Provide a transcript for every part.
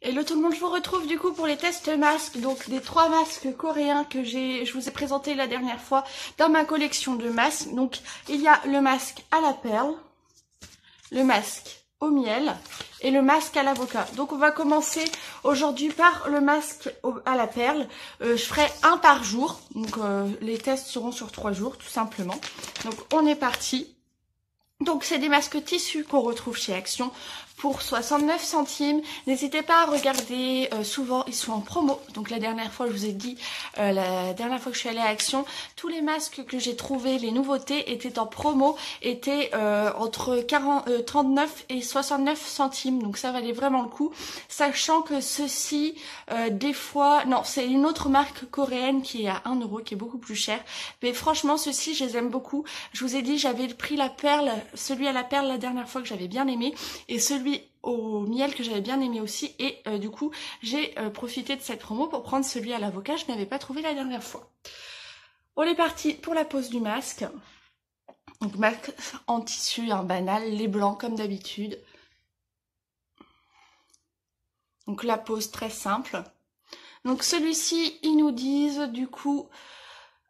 Hello tout le monde, je vous retrouve du coup pour les tests masques, donc des 3 masques coréens que je vous ai présenté la dernière fois dans ma collection de masques. Donc il y a le masque à la perle, le masque au miel et le masque à l'avocat. Donc on va commencer aujourd'hui par le masque à la perle. Je ferai un par jour, donc les tests seront sur 3 jours tout simplement. Donc on est parti. Donc c'est des masques tissus qu'on retrouve chez Action pour 69 centimes. N'hésitez pas à regarder, souvent ils sont en promo. Donc la dernière fois je vous ai dit, la dernière fois que je suis allée à Action, tous les masques que j'ai trouvés, les nouveautés étaient en promo, étaient entre 39 et 69 centimes. Donc ça valait vraiment le coup. Sachant que ceci, des fois, non c'est une autre marque coréenne qui est à 1 euro, qui est beaucoup plus cher. Mais franchement ceux-ci je les aime beaucoup. Je vous ai dit j'avais pris la perle, celui à la perle la dernière fois que j'avais bien aimé, et celui au miel que j'avais bien aimé aussi, et du coup j'ai profité de cette promo pour prendre celui à l'avocat, je n'avais pas trouvé la dernière fois. On est parti pour la pose du masque. Donc masque en tissu, un banal, les blancs comme d'habitude. Donc la pose très simple. Donc celui-ci, ils nous disent du coup,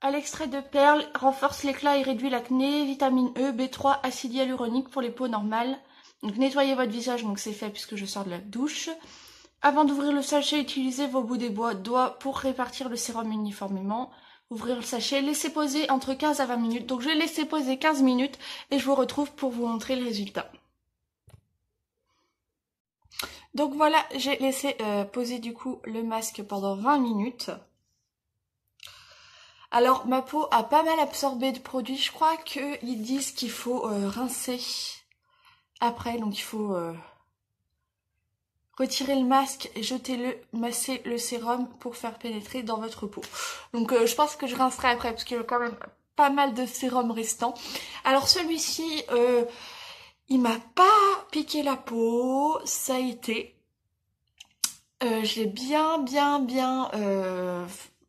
à l'extrait de perle, renforce l'éclat et réduit l'acné, vitamine E, B3, acide hyaluronique pour les peaux normales. Donc nettoyez votre visage, donc c'est fait puisque je sors de la douche. Avant d'ouvrir le sachet, utilisez vos bouts des doigts pour répartir le sérum uniformément. Ouvrir le sachet, laissez poser entre 15 à 20 minutes. Donc je vais laisser poser 15 minutes et je vous retrouve pour vous montrer le résultat. Donc voilà, j'ai laissé poser du coup le masque pendant 20 minutes. Alors ma peau a pas mal absorbé de produits. Je crois qu'ils disent qu'il faut rincer après. Donc il faut retirer le masque et jeter masser le sérum pour faire pénétrer dans votre peau. Donc je pense que je rincerai après parce qu'il y a quand même pas mal de sérum restant. Alors celui-ci, il m'a pas piqué la peau. Ça a été... je l'ai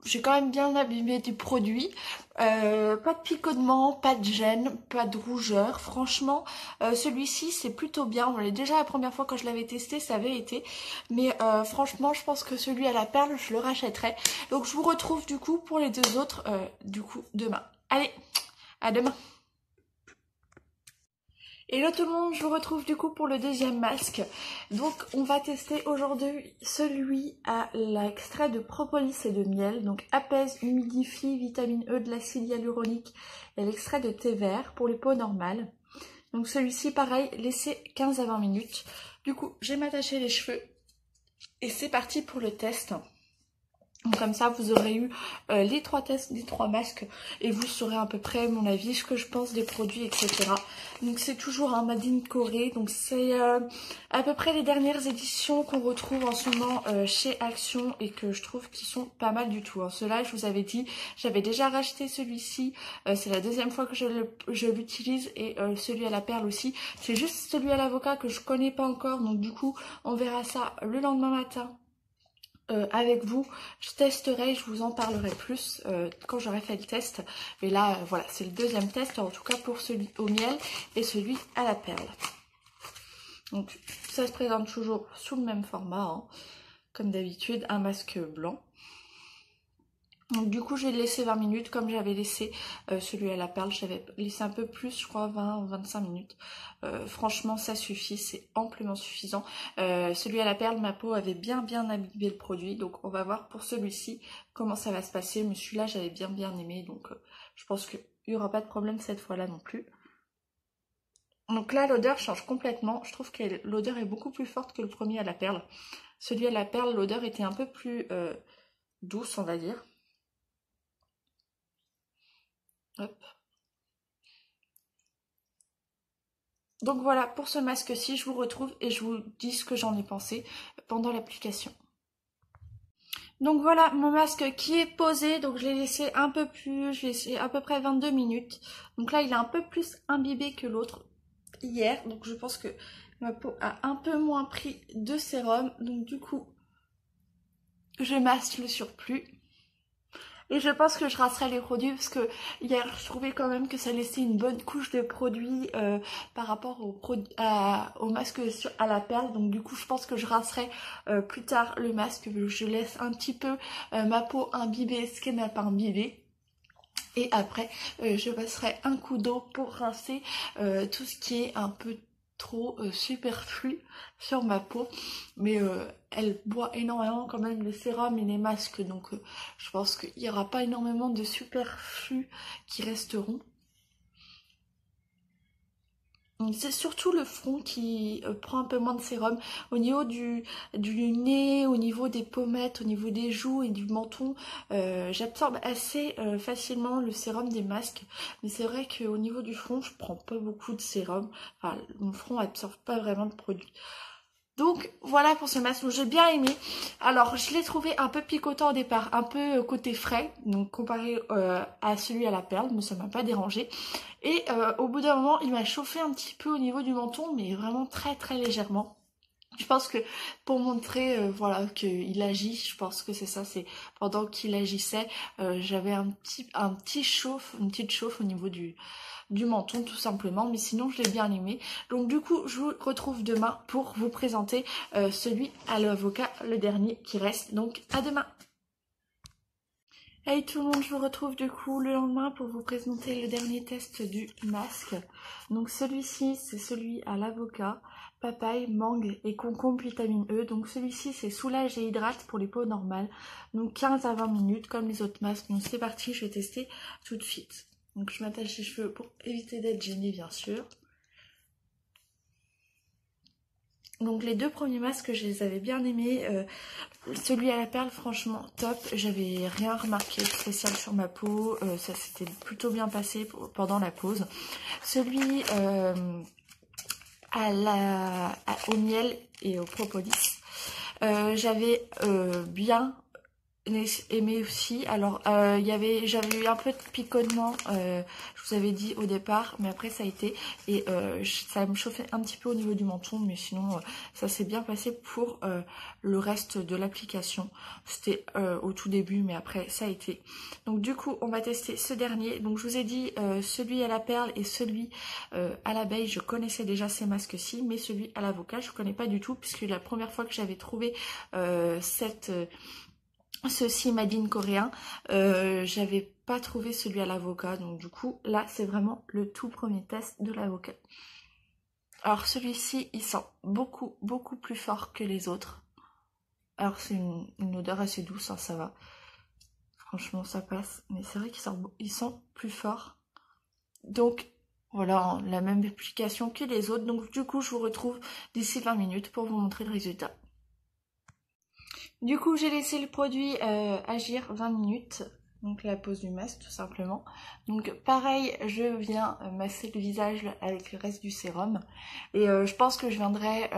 j'ai quand même bien abîmé du produit. Pas de picotement, pas de gêne, pas de rougeur. Franchement, celui-ci c'est plutôt bien. Déjà la première fois quand je l'avais testé, ça avait été. Mais franchement, je pense que celui à la perle, je le rachèterai. Donc je vous retrouve du coup pour les deux autres, du coup demain. Allez, à demain. Hello tout le monde, je vous retrouve du coup pour le deuxième masque. Donc on va tester aujourd'hui celui à l'extrait de propolis et de miel. Donc apaise, humidifie, vitamine E, de l'acide hyaluronique et l'extrait de thé vert pour les peaux normales. Donc celui-ci pareil, laissez 15 à 20 minutes. Du coup j'ai m'attaché les cheveux et c'est parti pour le test. Donc comme ça vous aurez eu les 3 tests, les 3 masques et vous saurez à peu près mon avis, ce que je pense des produits, etc. Donc c'est toujours un Made in Corée, donc c'est à peu près les dernières éditions qu'on retrouve en ce moment chez Action et que je trouve qui sont pas mal du tout. Ceux-là je vous avais dit, j'avais déjà racheté celui-ci, c'est la deuxième fois que je l'utilise et celui à la perle aussi. C'est juste celui à l'avocat que je connais pas encore, donc du coup on verra ça le lendemain matin. Avec vous, je testerai, je vous en parlerai plus quand j'aurai fait le test. Mais là, voilà, c'est le deuxième test, en tout cas pour celui au miel et celui à la perle. Donc, ça se présente toujours sous le même format, hein, comme d'habitude, un masque blanc. Donc du coup j'ai laissé 20 minutes comme j'avais laissé celui à la perle, j'avais laissé un peu plus, je crois 20 ou 25 minutes. Franchement ça suffit, c'est amplement suffisant. Celui à la perle, ma peau avait bien abîmé le produit, donc on va voir pour celui-ci comment ça va se passer. Mais celui-là j'avais bien aimé, donc je pense qu'il n'y aura pas de problème cette fois-là non plus. Donc là l'odeur change complètement, je trouve que l'odeur est beaucoup plus forte que le premier à la perle. Celui à la perle, l'odeur était un peu plus douce on va dire. Hop. Donc voilà, pour ce masque-ci, je vous retrouve et je vous dis ce que j'en ai pensé pendant l'application. Donc voilà, mon masque qui est posé, donc je l'ai laissé un peu plus, je l'ai laissé à peu près 22 minutes. Donc là, il est un peu plus imbibé que l'autre hier, donc je pense que ma peau a un peu moins pris de sérum. Donc du coup, je masque le surplus. Et je pense que je rincerai les produits parce que hier je trouvais quand même que ça laissait une bonne couche de produits par rapport au masque à la perle. Donc du coup je pense que je rincerai plus tard le masque. Je laisse un petit peu ma peau imbiber ce qu'elle n'a pas imbibé. Et après je passerai un coup d'eau pour rincer tout ce qui est un peu trop superflu sur ma peau, mais elle boit énormément quand même les sérums et les masques, donc je pense qu'il n'y aura pas énormément de superflu qui resteront. C'est surtout le front qui prend un peu moins de sérum. Au niveau du nez, au niveau des pommettes, au niveau des joues et du menton, j'absorbe assez facilement le sérum des masques. Mais c'est vrai qu'au niveau du front, je prends pas beaucoup de sérum. Enfin, mon front absorbe pas vraiment de produit. Donc voilà pour ce masque, j'ai bien aimé. Alors je l'ai trouvé un peu picotant au départ, un peu côté frais, donc comparé à celui à la perle, mais ça m'a pas dérangé. Et au bout d'un moment, il m'a chauffé un petit peu au niveau du menton, mais vraiment très très légèrement. Je pense que pour montrer voilà qu'il agit, je pense que c'est ça, c'est pendant qu'il agissait, j'avais une petite chauffe au niveau du menton tout simplement, mais sinon je l'ai bien aimé. Donc du coup je vous retrouve demain pour vous présenter celui à l'avocat, le dernier qui reste, donc à demain. Hey tout le monde, je vous retrouve du coup le lendemain pour vous présenter le dernier test du masque. Donc celui-ci c'est celui à l'avocat, papaye, mangue et concombre vitamine E. Donc celui-ci c'est soulage et hydrate pour les peaux normales. Donc 15 à 20 minutes comme les autres masques. Donc c'est parti, je vais tester tout de suite. Donc je m'attache les cheveux pour éviter d'être gênée bien sûr. Donc les deux premiers masques, je les avais bien aimés. Celui à la perle, franchement top. J'avais rien remarqué de spécial sur ma peau. Ça s'était plutôt bien passé pendant la pause. Celui au miel et au propolis, j'avais bien aimé aussi. Alors j'avais eu un peu de picotement, je vous avais dit au départ, mais après ça a été, et ça me chauffait un petit peu au niveau du menton, mais sinon ça s'est bien passé pour le reste de l'application. C'était au tout début, mais après ça a été. Donc du coup on va tester ce dernier. Donc je vous ai dit celui à la perle et celui à l'abeille, je connaissais déjà ces masques-ci, mais celui à l'avocat je connais pas du tout, puisque la première fois que j'avais trouvé ceci made in coréen, j'avais pas trouvé celui à l'avocat, donc du coup là c'est vraiment le tout premier test de l'avocat. Alors celui-ci il sent beaucoup plus fort que les autres. Alors c'est une odeur assez douce, hein, ça va, franchement ça passe, mais c'est vrai qu'il sent plus fort. Donc voilà, hein, la même application que les autres. Donc du coup je vous retrouve d'ici 20 minutes pour vous montrer le résultat. Du coup, j'ai laissé le produit agir 20 minutes, donc la pose du masque tout simplement. Donc pareil, je viens masser le visage avec le reste du sérum. Et je pense que je viendrai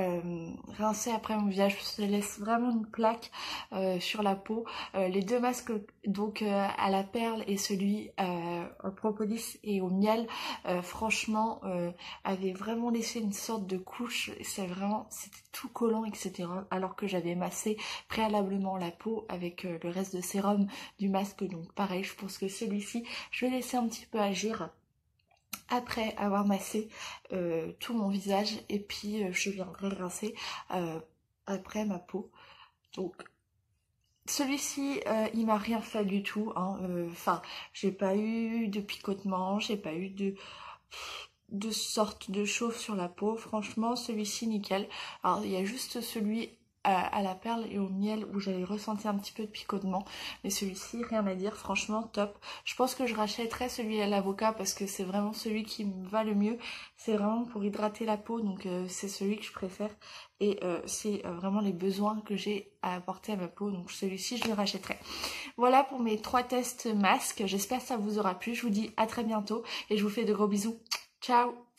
rincer après mon visage, parce que ça laisse vraiment une plaque sur la peau. Les deux masques, donc à la perle et celui au propolis et au miel, franchement, avaient vraiment laissé une sorte de couche. C'était tout collant, etc. Alors que j'avais massé préalablement la peau avec le reste de sérum du masque. Donc pareil, je pense que celui-ci, je vais laisser un petit peu agir après avoir massé tout mon visage, et puis je viendrai rincer après ma peau. Donc celui-ci, il m'a rien fait du tout, hein. Enfin, j'ai pas eu de picotement, j'ai pas eu de sorte de chauffe sur la peau. Franchement, celui-ci nickel. Alors il y a juste celui à la perle et au miel où j'avais ressenti un petit peu de picotement, mais celui-ci rien à dire, franchement top. Je pense que je rachèterai celui à l'avocat parce que c'est vraiment celui qui me va le mieux. C'est vraiment pour hydrater la peau, donc c'est celui que je préfère, et c'est vraiment les besoins que j'ai à apporter à ma peau, donc celui-ci je le rachèterai. Voilà pour mes 3 tests masques, j'espère que ça vous aura plu. Je vous dis à très bientôt et je vous fais de gros bisous. Ciao!